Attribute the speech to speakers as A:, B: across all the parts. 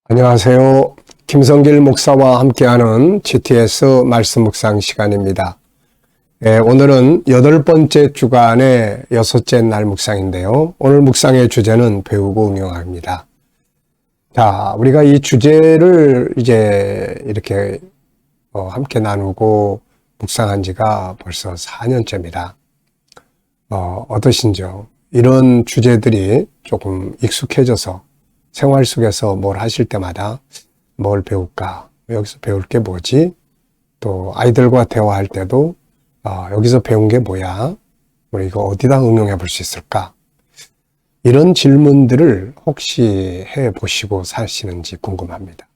A: 안녕하세요. 김성길 목사와 함께하는 GTS 말씀 묵상 시간입니다. 오늘은 8번째 주간의 6째 날 묵상인데요. 오늘 묵상의 주제는 배우고 응용합니다. 자, 우리가 이 주제를 이제 이렇게 함께 나누고 묵상한 지가 벌써 4년째입니다. 어떠신지요? 이런 주제들이 조금 익숙해져서 생활 속에서 뭘 하실 때마다 뭘 배울까? 여기서 배울 게 뭐지? 또 아이들과 대화할 때도 여기서 배운 게 뭐야? 우리 이거 어디다 응용해 볼 수 있을까? 이런 질문들을 혹시 해 보시고 사시는지 궁금합니다.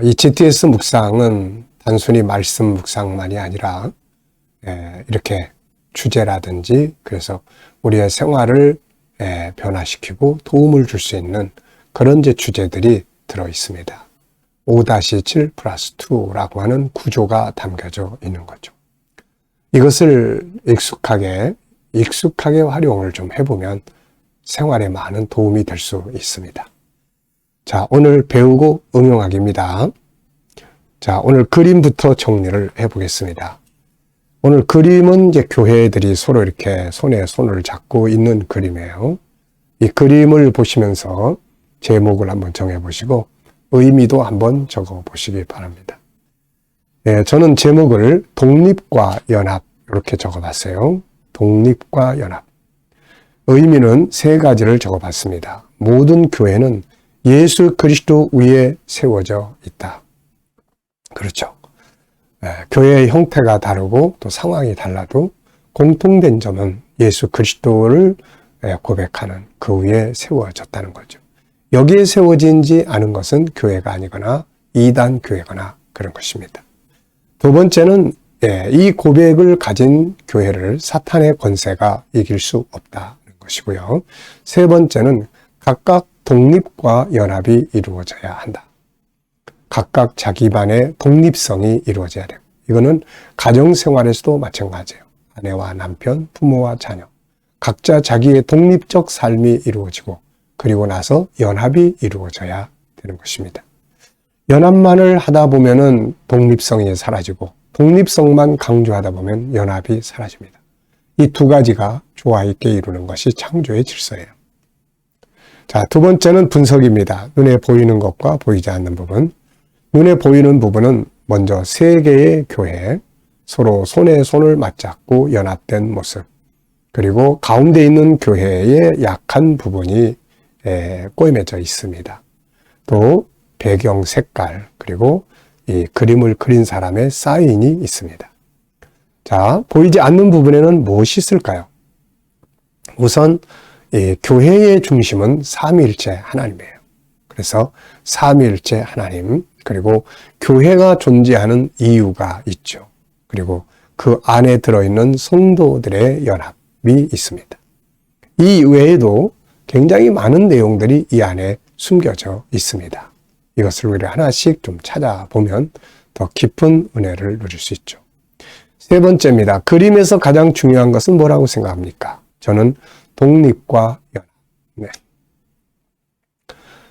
A: 이 GTS 묵상은 단순히 말씀 묵상만이 아니라 이렇게 주제라든지 그래서 우리의 생활을 변화시키고 도움을 줄 수 있는 그런 주제들이 들어 있습니다. 5-7 플러스 2라고 하는 구조가 담겨져 있는 거죠. 이것을 익숙하게 활용을 좀 해보면 생활에 많은 도움이 될 수 있습니다. 자, 오늘 배우고 응용하기입니다. 자, 오늘 그림부터 정리를 해보겠습니다. 오늘 그림은 이제 교회들이 서로 이렇게 손에 손을 잡고 있는 그림이에요. 이 그림을 보시면서 제목을 한번 정해보시고 의미도 한번 적어보시기 바랍니다. 저는 제목을 독립과 연합 이렇게 적어봤어요. 독립과 연합. 의미는 3가지를 적어봤습니다. 모든 교회는 예수 그리스도 위에 세워져 있다. 그렇죠. 교회의 형태가 다르고 또 상황이 달라도 공통된 점은 예수 그리스도를 고백하는 그 위에 세워졌다는 거죠. 여기에 세워진지 않은 것은 교회가 아니거나 이단 교회거나 그런 것입니다. 두 번째는 이 고백을 가진 교회를 사탄의 권세가 이길 수 없다는 것이고요. 세 번째는 각각 독립과 연합이 이루어져야 한다. 각각 자기만의 독립성이 이루어져야 돼요. 이거는 가정생활에서도 마찬가지예요. 아내와 남편, 부모와 자녀. 각자 자기의 독립적 삶이 이루어지고 그리고 나서 연합이 이루어져야 되는 것입니다. 연합만을 하다 보면은 독립성이 사라지고 독립성만 강조하다 보면 연합이 사라집니다. 이 2가지가 조화 있게 이루는 것이 창조의 질서예요. 자, 두 번째는 분석입니다. 눈에 보이는 것과 보이지 않는 부분. 눈에 보이는 부분은 먼저 3개의 교회, 서로 손에 손을 맞잡고 연합된 모습, 그리고 가운데 있는 교회의 약한 부분이 꼬임해져 있습니다. 또 배경 색깔, 그리고 이 그림을 그린 사람의 사인이 있습니다. 자, 보이지 않는 부분에는 무엇이 있을까요? 우선 교회의 중심은 삼위일체 하나님이에요. 그래서 삼위일체 하나님, 그리고 교회가 존재하는 이유가 있죠. 그리고 그 안에 들어있는 성도들의 연합이 있습니다. 이 외에도 굉장히 많은 내용들이 이 안에 숨겨져 있습니다. 이것을 우리 하나씩 좀 찾아보면 더 깊은 은혜를 누릴 수 있죠. 세 번째입니다. 그림에서 가장 중요한 것은 뭐라고 생각합니까? 저는 독립과 연합. 네.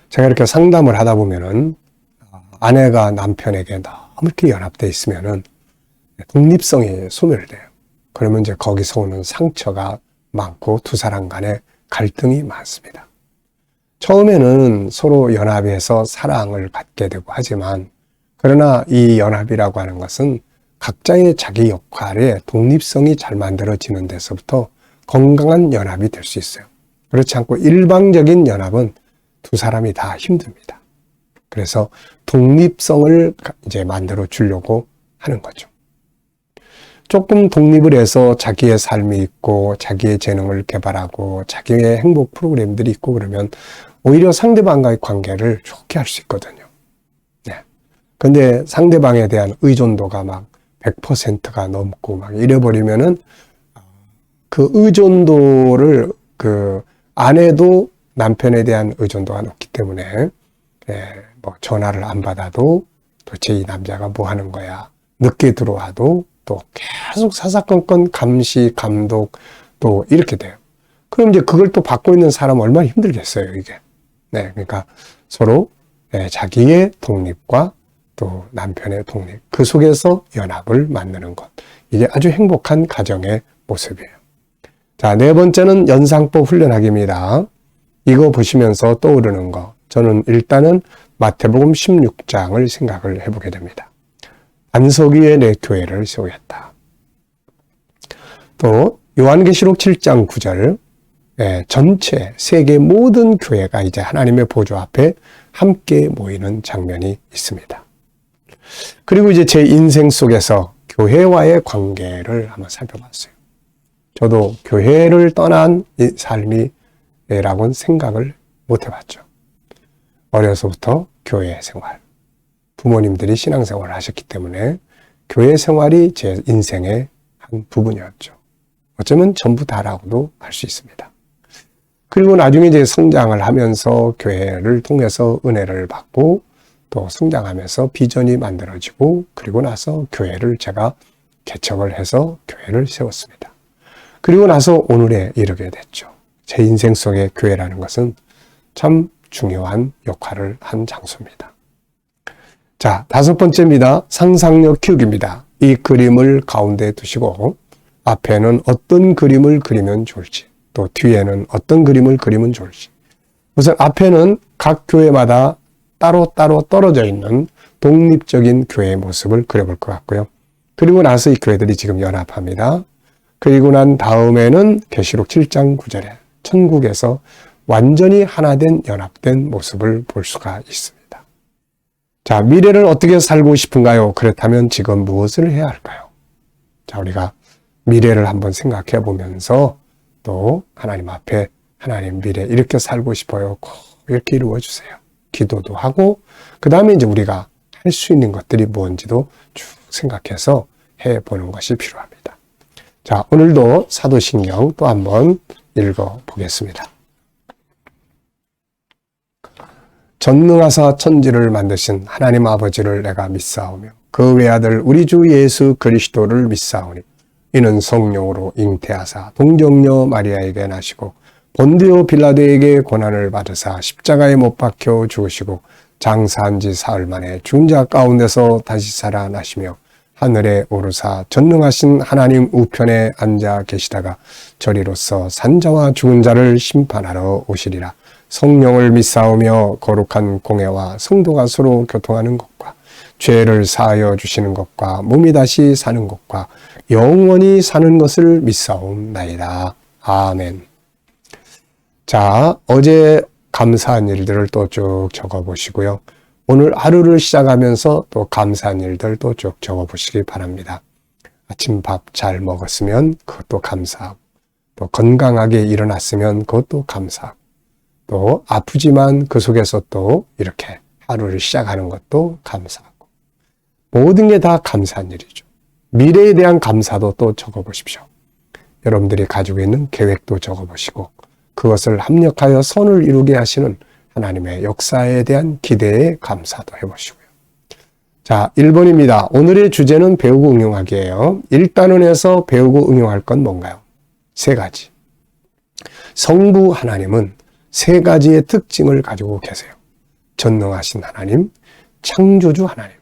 A: 제가 이렇게 상담을 하다 보면은 아내가 남편에게 너무 이렇게 연합되어 있으면은 독립성이 소멸돼요. 그러면 이제 거기서 오는 상처가 많고 두 사람 간에 갈등이 많습니다. 처음에는 서로 연합해서 사랑을 갖게 되고 하지만 그러나 이 연합이라고 하는 것은 각자의 자기 역할에 독립성이 잘 만들어지는 데서부터 건강한 연합이 될 수 있어요. 그렇지 않고 일방적인 연합은 두 사람이 다 힘듭니다. 그래서 독립성을 이제 만들어 주려고 하는 거죠. 조금 독립을 해서 자기의 삶이 있고 자기의 재능을 개발하고 자기의 행복 프로그램들이 있고 그러면 오히려 상대방과의 관계를 좋게 할 수 있거든요. 네. 근데 상대방에 대한 의존도가 막 100%가 넘고 막 이래버리면은 그 의존도를 그 아내도 남편에 대한 의존도가 높기 때문에 뭐 전화를 안 받아도 도대체 이 남자가 뭐 하는 거야. 늦게 들어와도 또 계속 사사건건 감시, 감독 또 이렇게 돼요. 그럼 이제 그걸 또 받고 있는 사람은 얼마나 힘들겠어요, 이게. 네, 그러니까 서로 자기의 독립과 또 남편의 독립, 그 속에서 연합을 만드는 것. 이게 아주 행복한 가정의 모습이에요. 자, 네 번째는 연상법 훈련하기입니다. 이거 보시면서 떠오르는 거. 저는 일단은 마태복음 16장을 생각을 해보게 됩니다. 반석 위에 내 교회를 세우겠다. 또 요한계시록 7장 9절, 전체 세계 모든 교회가 이제 하나님의 보좌 앞에 함께 모이는 장면이 있습니다. 그리고 이제 제 인생 속에서 교회와의 관계를 한번 살펴봤어요. 저도 교회를 떠난 이 삶이라고는 생각을 못 해봤죠. 어려서부터 교회 생활, 부모님들이 신앙생활을 하셨기 때문에 교회 생활이 제 인생의 한 부분이었죠. 어쩌면 전부 다라고도 할 수 있습니다. 그리고 나중에 이제 성장을 하면서 교회를 통해서 은혜를 받고 또 성장하면서 비전이 만들어지고 그리고 나서 교회를 제가 개척을 해서 교회를 세웠습니다. 그리고 나서 오늘에 이르게 됐죠. 제 인생 속의 교회라는 것은 참 중요한 역할을 한 장소입니다. 자, 다섯 번째입니다. 상상력 키우기입니다. 이 그림을 가운데 두시고 앞에는 어떤 그림을 그리면 좋을지, 또 뒤에는 어떤 그림을 그리면 좋을지. 우선 앞에는 각 교회마다 따로따로 떨어져 있는 독립적인 교회의 모습을 그려볼 것 같고요. 그리고 나서 이 교회들이 지금 연합합니다. 그리고 난 다음에는 계시록 7장 9절에 천국에서 완전히 하나된 연합된 모습을 볼 수가 있습니다. 자, 미래를 어떻게 살고 싶은가요? 그렇다면 지금 무엇을 해야 할까요? 자, 우리가 미래를 한번 생각해 보면서 또 하나님 앞에 하나님 미래 이렇게 살고 싶어요. 꼭 이렇게 이루어 주세요. 기도도 하고 그 다음에 이제 우리가 할 수 있는 것들이 뭔지도 쭉 생각해서 해보는 것이 필요합니다. 자, 오늘도 사도신경 또 한번 읽어보겠습니다. 전능하사 천지를 만드신 하나님 아버지를 내가 믿사오며 그 외아들 우리 주 예수 그리스도를 믿사오니 이는 성령으로 잉태하사 동정녀 마리아에게 나시고 본디오 빌라도에게 고난을 받으사 십자가에 못 박혀 죽으시고 장사한 지 사흘 만에 죽은 자 가운데서 다시 살아나시며 하늘에 오르사 전능하신 하나님 우편에 앉아 계시다가 저리로서 산자와 죽은 자를 심판하러 오시리라. 성령을 믿사오며 거룩한 공회와 성도가 서로 교통하는 것과 죄를 사하여 주시는 것과 몸이 다시 사는 것과 영원히 사는 것을 믿사옵나이다. 아멘. 자, 어제 감사한 일들을 또 쭉 적어보시고요. 오늘 하루를 시작하면서 또 감사한 일들도 쭉 적어보시기 바랍니다. 아침 밥 잘 먹었으면 그것도 감사하고 또 건강하게 일어났으면 그것도 감사하고 또 아프지만 그 속에서 또 이렇게 하루를 시작하는 것도 감사하고 모든 게 다 감사한 일이죠. 미래에 대한 감사도 또 적어보십시오. 여러분들이 가지고 있는 계획도 적어보시고 그것을 합력하여 선을 이루게 하시는 하나님의 역사에 대한 기대에 감사도 해보시고요. 자, 1번입니다. 오늘의 주제는 배우고 응용하기예요. 1단원에서 배우고 응용할 건 뭔가요? 세 가지. 성부 하나님은 세 가지의 특징을 가지고 계세요. 전능하신 하나님, 창조주 하나님,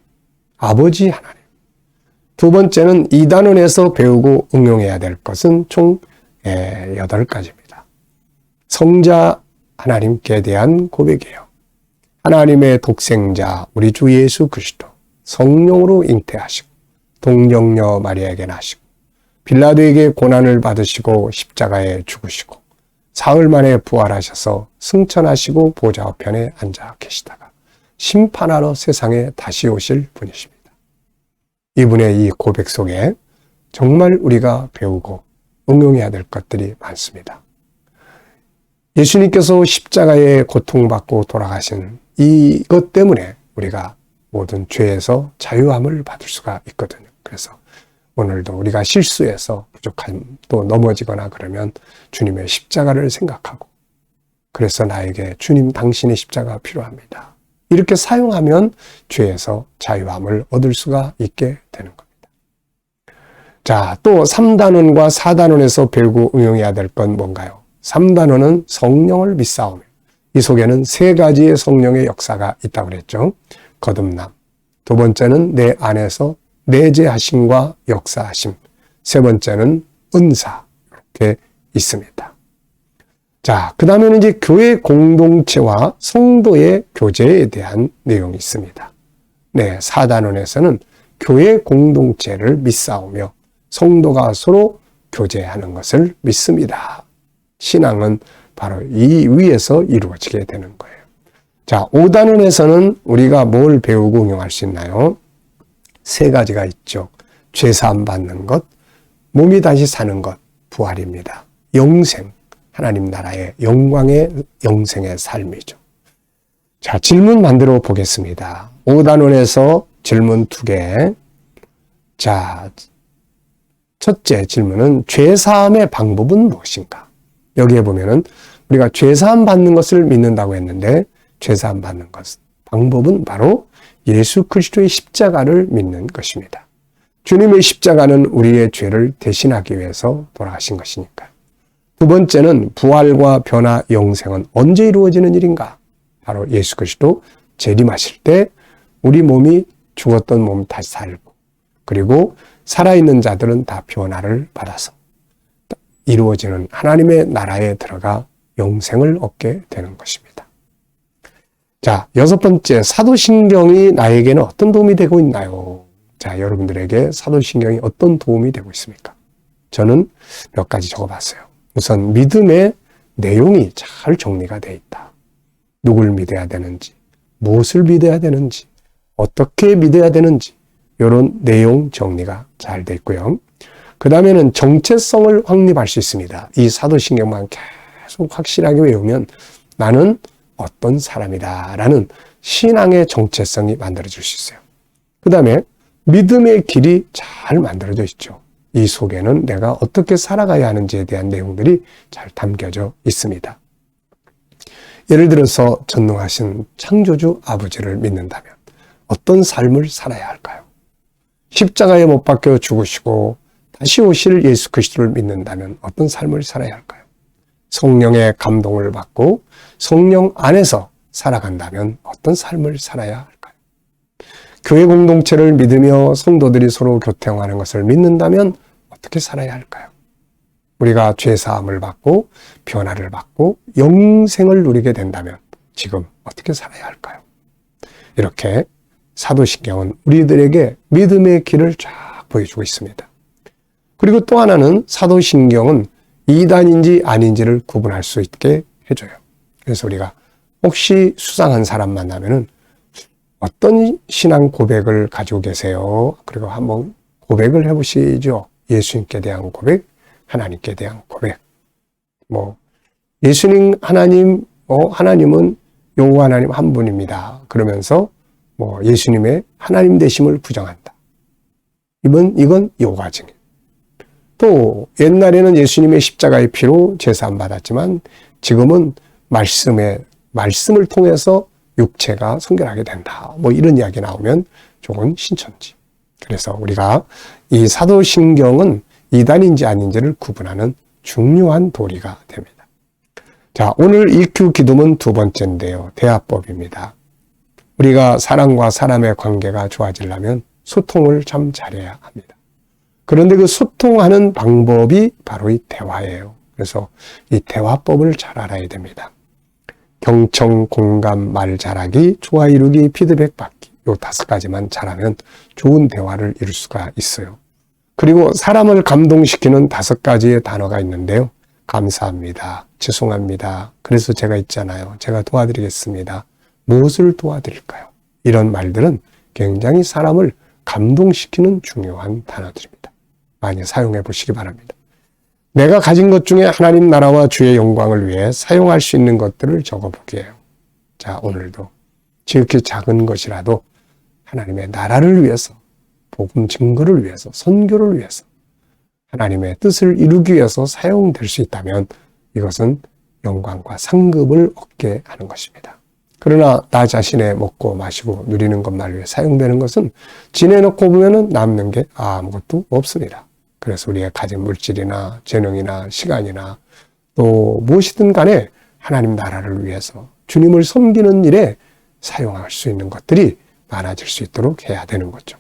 A: 아버지 하나님. 두 번째는 2단원에서 배우고 응용해야 될 것은 총 8가지입니다. 성자 하나님께 대한 고백이에요. 하나님의 독생자 우리 주 예수 그리스도 성령으로 잉태하시고 동정녀 마리아에게 나시고 빌라도에게 고난을 받으시고 십자가에 죽으시고 사흘 만에 부활하셔서 승천하시고 보좌 우편에 앉아 계시다가 심판하러 세상에 다시 오실 분이십니다. 이분의 이 고백 속에 정말 우리가 배우고 응용해야 될 것들이 많습니다. 예수님께서 십자가에 고통받고 돌아가신 이것 때문에 우리가 모든 죄에서 자유함을 받을 수가 있거든요. 그래서 오늘도 우리가 실수해서 부족한 또 넘어지거나 그러면 주님의 십자가를 생각하고 그래서 나에게 주님 당신의 십자가가 필요합니다. 이렇게 사용하면 죄에서 자유함을 얻을 수가 있게 되는 겁니다. 자, 또 3단원과 4단원에서 배우고 응용해야 될 건 뭔가요? 3단원은 성령을 믿사오며 이 속에는 세 가지의 성령의 역사가 있다고 그랬죠. 거듭남. 두 번째는 내 안에서 내재하심과 역사하심. 세 번째는 은사. 이렇게 있습니다. 자, 그 다음에는 이제 교회 공동체와 성도의 교제에 대한 내용이 있습니다. 네, 4단원에서는 교회 공동체를 믿사오며 성도가 서로 교제하는 것을 믿습니다. 신앙은 바로 이 위에서 이루어지게 되는 거예요. 자, 5단원에서는 우리가 뭘 배우고 응용할 수 있나요? 세 가지가 있죠. 죄사함 받는 것, 몸이 다시 사는 것, 부활입니다. 영생, 하나님 나라의 영광의 영생의 삶이죠. 자, 질문 만들어 보겠습니다. 5단원에서 질문 2개. 자, 첫째 질문은 죄사함의 방법은 무엇인가? 여기에 보면은 우리가 죄사함 받는 것을 믿는다고 했는데 죄사함 받는 것 방법은 바로 예수 그리스도의 십자가를 믿는 것입니다. 주님의 십자가는 우리의 죄를 대신하기 위해서 돌아가신 것이니까요. 두 번째는 부활과 변화 영생은 언제 이루어지는 일인가? 바로 예수 그리스도 재림하실 때 우리 몸이 죽었던 몸 다시 살고 그리고 살아있는 자들은 다 변화를 받아서 이루어지는 하나님의 나라에 들어가 영생을 얻게 되는 것입니다. 자, 6번째, 사도신경이 나에게는 어떤 도움이 되고 있나요? 자, 여러분들에게 사도신경이 어떤 도움이 되고 있습니까? 저는 몇 가지 적어봤어요. 우선 믿음의 내용이 잘 정리가 되어 있다. 누굴 믿어야 되는지, 무엇을 믿어야 되는지, 어떻게 믿어야 되는지 이런 내용 정리가 잘 되어 있고요. 그 다음에는 정체성을 확립할 수 있습니다. 이 사도신경만 계속 확실하게 외우면 나는 어떤 사람이다 라는 신앙의 정체성이 만들어질 수 있어요. 그 다음에 믿음의 길이 잘 만들어져 있죠. 이 속에는 내가 어떻게 살아가야 하는지에 대한 내용들이 잘 담겨져 있습니다. 예를 들어서 전능하신 창조주 아버지를 믿는다면 어떤 삶을 살아야 할까요? 십자가에 못 박혀 죽으시고 다시 오실 예수 그리스도를 믿는다면 어떤 삶을 살아야 할까요? 성령의 감동을 받고 성령 안에서 살아간다면 어떤 삶을 살아야 할까요? 교회 공동체를 믿으며 성도들이 서로 교통하는 것을 믿는다면 어떻게 살아야 할까요? 우리가 죄사함을 받고 변화를 받고 영생을 누리게 된다면 지금 어떻게 살아야 할까요? 이렇게 사도신경은 우리들에게 믿음의 길을 쫙 보여주고 있습니다. 그리고 또 하나는 사도신경은 이단인지 아닌지를 구분할 수 있게 해줘요. 그래서 우리가 혹시 수상한 사람 만나면은 어떤 신앙 고백을 가지고 계세요? 그리고 한번 고백을 해보시죠. 예수님께 대한 고백, 하나님께 대한 고백. 예수님, 하나님, 하나님은 여호와 하나님 한 분입니다. 그러면서 예수님의 하나님 되심을 부정한다. 이건 요가증이에요. 또 옛날에는 예수님의 십자가의 피로 제사함 받았지만 지금은 말씀을 통해서 육체가 성결하게 된다. 이런 이야기 나오면 조금 신천지. 그래서 우리가 이 사도신경은 이단인지 아닌지를 구분하는 중요한 도리가 됩니다. 자, 오늘 EQ 기도문 2번째인데요. 대화법입니다. 우리가 사람과 사람의 관계가 좋아지려면 소통을 참 잘해야 합니다. 그런데 그 소통하는 방법이 바로 이 대화예요. 그래서 이 대화법을 잘 알아야 됩니다. 경청, 공감, 말 잘하기, 조화 이루기, 피드백 받기. 요 5가지만 잘하면 좋은 대화를 이룰 수가 있어요. 그리고 사람을 감동시키는 5가지의 단어가 있는데요. 감사합니다. 죄송합니다. 그래서 제가 있잖아요. 제가 도와드리겠습니다. 무엇을 도와드릴까요? 이런 말들은 굉장히 사람을 감동시키는 중요한 단어들입니다. 많이 사용해 보시기 바랍니다. 내가 가진 것 중에 하나님 나라와 주의 영광을 위해 사용할 수 있는 것들을 적어보게요. 자, 오늘도 지극히 작은 것이라도 하나님의 나라를 위해서, 복음 증거를 위해서, 선교를 위해서, 하나님의 뜻을 이루기 위해서 사용될 수 있다면 이것은 영광과 상급을 얻게 하는 것입니다. 그러나 나 자신의 먹고 마시고 누리는 것만 위해 사용되는 것은 지내놓고 보면 남는 게 아무것도 없습니다. 그래서 우리가 가진 물질이나 재능이나 시간이나 또 무엇이든 간에 하나님 나라를 위해서 주님을 섬기는 일에 사용할 수 있는 것들이 많아질 수 있도록 해야 되는 거죠.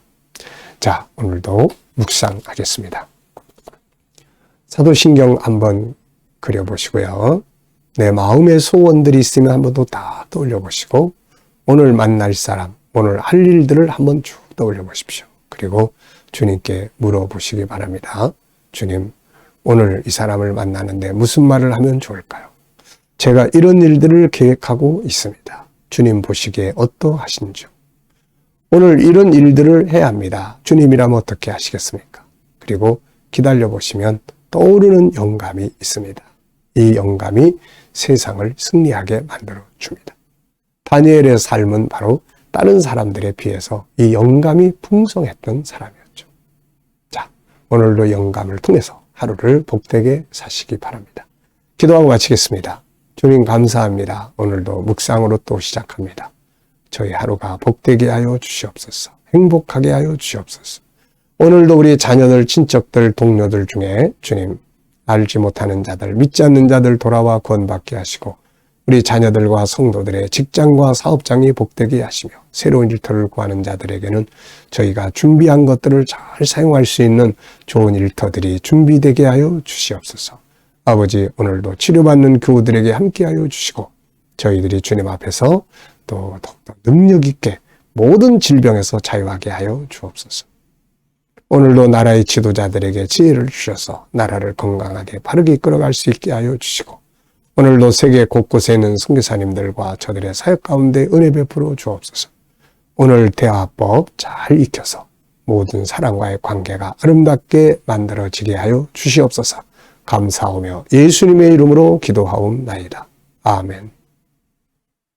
A: 자, 오늘도 묵상하겠습니다. 사도신경 한번 그려보시고요. 내 마음의 소원들이 있으면 한번 더 다 떠올려보시고 오늘 만날 사람, 오늘 할 일들을 한번 쭉 떠올려보십시오. 그리고 주님께 물어보시기 바랍니다. 주님, 오늘 이 사람을 만나는데 무슨 말을 하면 좋을까요? 제가 이런 일들을 계획하고 있습니다. 주님 보시기에 어떠하신지요? 오늘 이런 일들을 해야 합니다. 주님이라면 어떻게 하시겠습니까? 그리고 기다려보시면 떠오르는 영감이 있습니다. 이 영감이 세상을 승리하게 만들어 줍니다. 다니엘의 삶은 바로 다른 사람들에 비해서 이 영감이 풍성했던 사람이었죠. 자, 오늘도 영감을 통해서 하루를 복되게 사시기 바랍니다. 기도하고 마치겠습니다. 주님 감사합니다. 오늘도 묵상으로 또 시작합니다. 저희 하루가 복되게 하여 주시옵소서. 행복하게 하여 주시옵소서. 오늘도 우리 자녀들, 친척들, 동료들 중에 주님 알지 못하는 자들, 믿지 않는 자들 돌아와 구원받게 하시고 우리 자녀들과 성도들의 직장과 사업장이 복되게 하시며 새로운 일터를 구하는 자들에게는 저희가 준비한 것들을 잘 사용할 수 있는 좋은 일터들이 준비되게 하여 주시옵소서. 아버지, 오늘도 치료받는 교우들에게 함께하여 주시고 저희들이 주님 앞에서 또 더욱더 능력 있게 모든 질병에서 자유하게 하여 주옵소서. 오늘도 나라의 지도자들에게 지혜를 주셔서 나라를 건강하게 바르게 이끌어갈 수 있게 하여 주시고 오늘도 세계 곳곳에 있는 선교사님들과 저들의 사역 가운데 은혜 베풀어 주옵소서. 오늘 대화법 잘 익혀서 모든 사람과의 관계가 아름답게 만들어지게 하여 주시옵소서. 감사하며 예수님의 이름으로 기도하옵나이다. 아멘.